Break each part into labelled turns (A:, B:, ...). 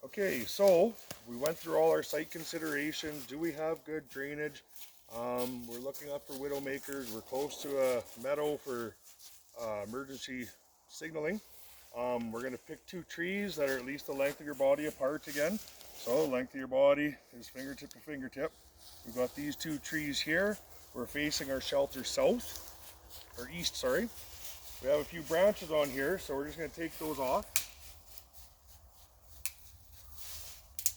A: Okay, so we went through all our site considerations. Do we have good drainage? We're looking up for widowmakers. We're close to a meadow for emergency signaling. We're going to pick two trees that are at least the length of your body apart again. So length of your body is fingertip to fingertip. We've got these two trees here. We're facing our shelter south, or east, sorry. We have a few branches on here, so we're just going to take those off.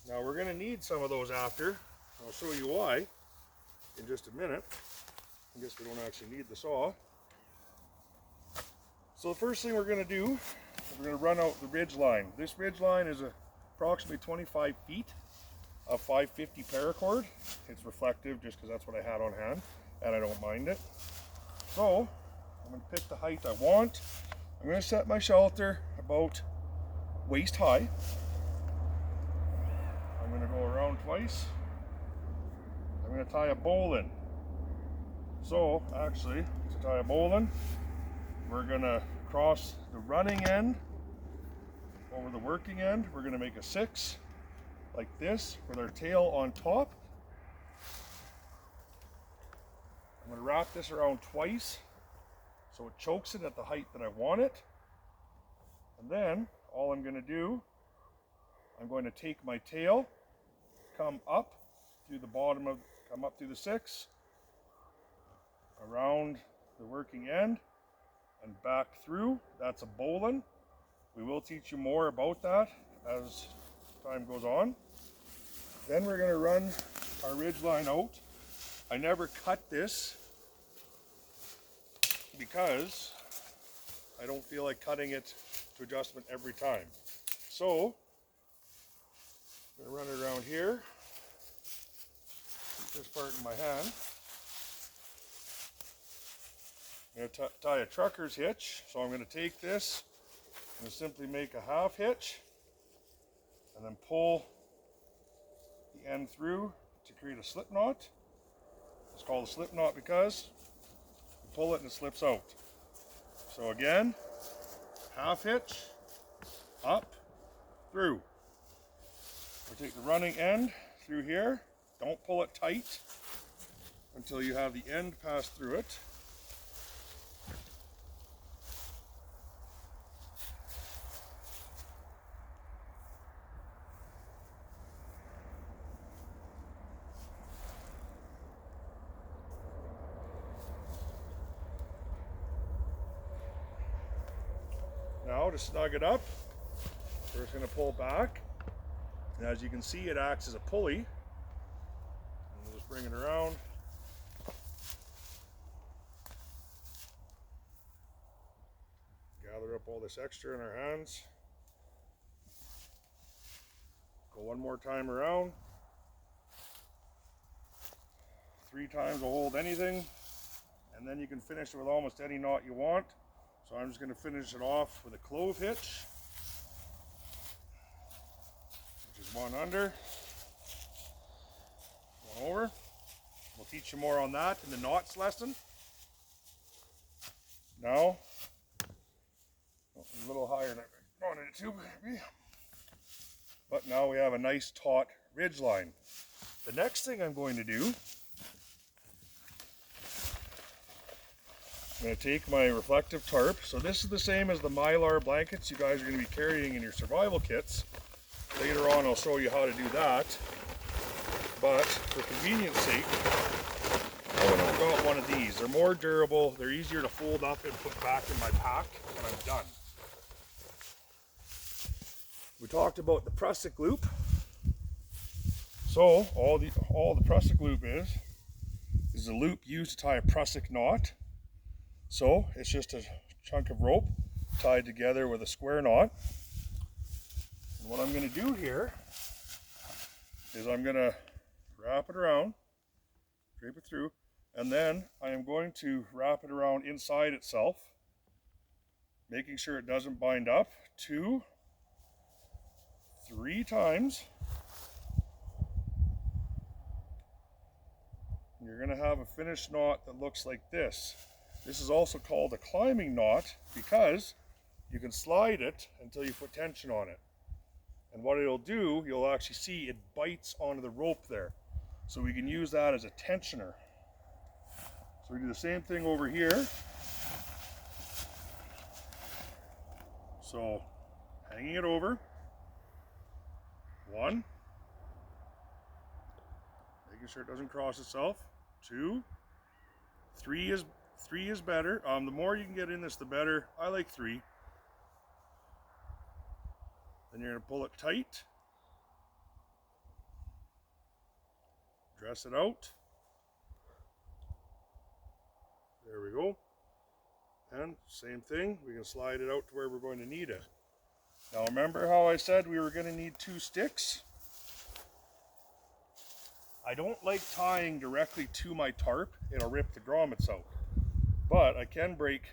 A: Now we're going to need some of those after. I'll show you why in just a minute. I guess we don't actually need the saw. So the first thing we're going to do, we're going to run out the ridge line. This ridge line is approximately 25 feet of 550 paracord. It's reflective just because that's what I had on hand and I don't mind it. So I'm going to pick the height I want. I'm going to set my shelter about waist high. I'm going to go around twice. I'm going to tie a bowl in. So actually, to tie a bowl in, we're going to cross the running end over the working end. We're going to make a 6 like this with our tail on top. I'm going to wrap this around twice so it chokes it at the height that I want it. And then all I'm going to do, I'm going to take my tail, come up through the bottom of, come up through the 6, around the working end, and back through. That's a bowline. We will teach you more about that as time goes on. Then we're going to run our ridge line out. I never cut this because I don't feel like cutting it to adjustment every time. So I'm going to run it around here. Keep this part in my hand. I'm going to tie a trucker's hitch. So I'm going to take this and simply make a half hitch and then pull the end through to create a slip knot. It's called a slip knot because you pull it and it slips out. So again, half hitch, up, through. We take the running end through here. Don't pull it tight until you have the end pass through it. Now to snug it up, we're just going to pull back. And as you can see, it acts as a pulley. And we'll just bring it around. Gather up all this extra in our hands. Go one more time around. 3 times will hold anything. And then you can finish it with almost any knot you want. So I'm just going to finish it off with a clove hitch, which is one under, one over. We'll teach you more on that in the knots lesson. Now, a little higher than I wanted it to be. But now we have a nice taut ridge line. The next thing I'm going to do, I'm going to take my reflective tarp. So this is the same as the Mylar blankets you guys are going to be carrying in your survival kits. Later on I'll show you how to do that. But for convenience sake, I've got one of these. They're more durable, they're easier to fold up and put back in my pack when I'm done. We talked about the prusik loop. So all the prusik loop is a loop used to tie a prusik knot. So it's just a chunk of rope tied together with a square knot. And what I'm going to do here is I'm going to wrap it around, drape it through, and then I am going to wrap it around inside itself, making sure it doesn't bind up 2, 3 times. You're going to have a finished knot that looks like this. This is also called a climbing knot because you can slide it until you put tension on it. And what it'll do, you'll actually see it bites onto the rope there. So we can use that as a tensioner. So we do the same thing over here. So hanging it over, 1, making sure it doesn't cross itself, 2, 3 is better. The more you can get in this, the better. I like 3. Then you're going to pull it tight, dress it out. There we go. And same thing, we can slide it out to where we're going to need it. Now remember how I said we were going to need 2 sticks? I don't like tying directly to my tarp. It'll rip the grommets out. But I can break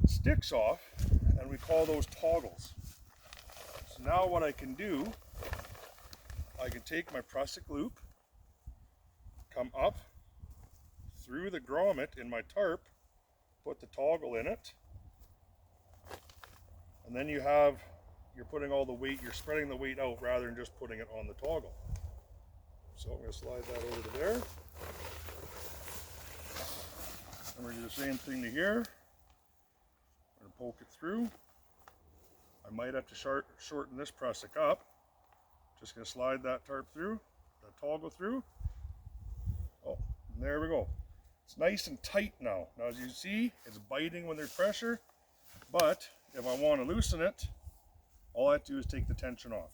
A: sticks off, and we call those toggles. So now what I can do, I can take my prusik loop, come up through the grommet in my tarp, put the toggle in it, and then you're putting all the weight, you're spreading the weight out rather than just putting it on the toggle. So I'm going to slide that over to there. And we're going to do the same thing to here. I'm going to poke it through. I might have to shorten this prusik up. Just going to slide that tarp through, that toggle through. Oh, and there we go. It's nice and tight now. Now as you see, it's biting when there's pressure, but if I want to loosen it, all I have to do is take the tension off.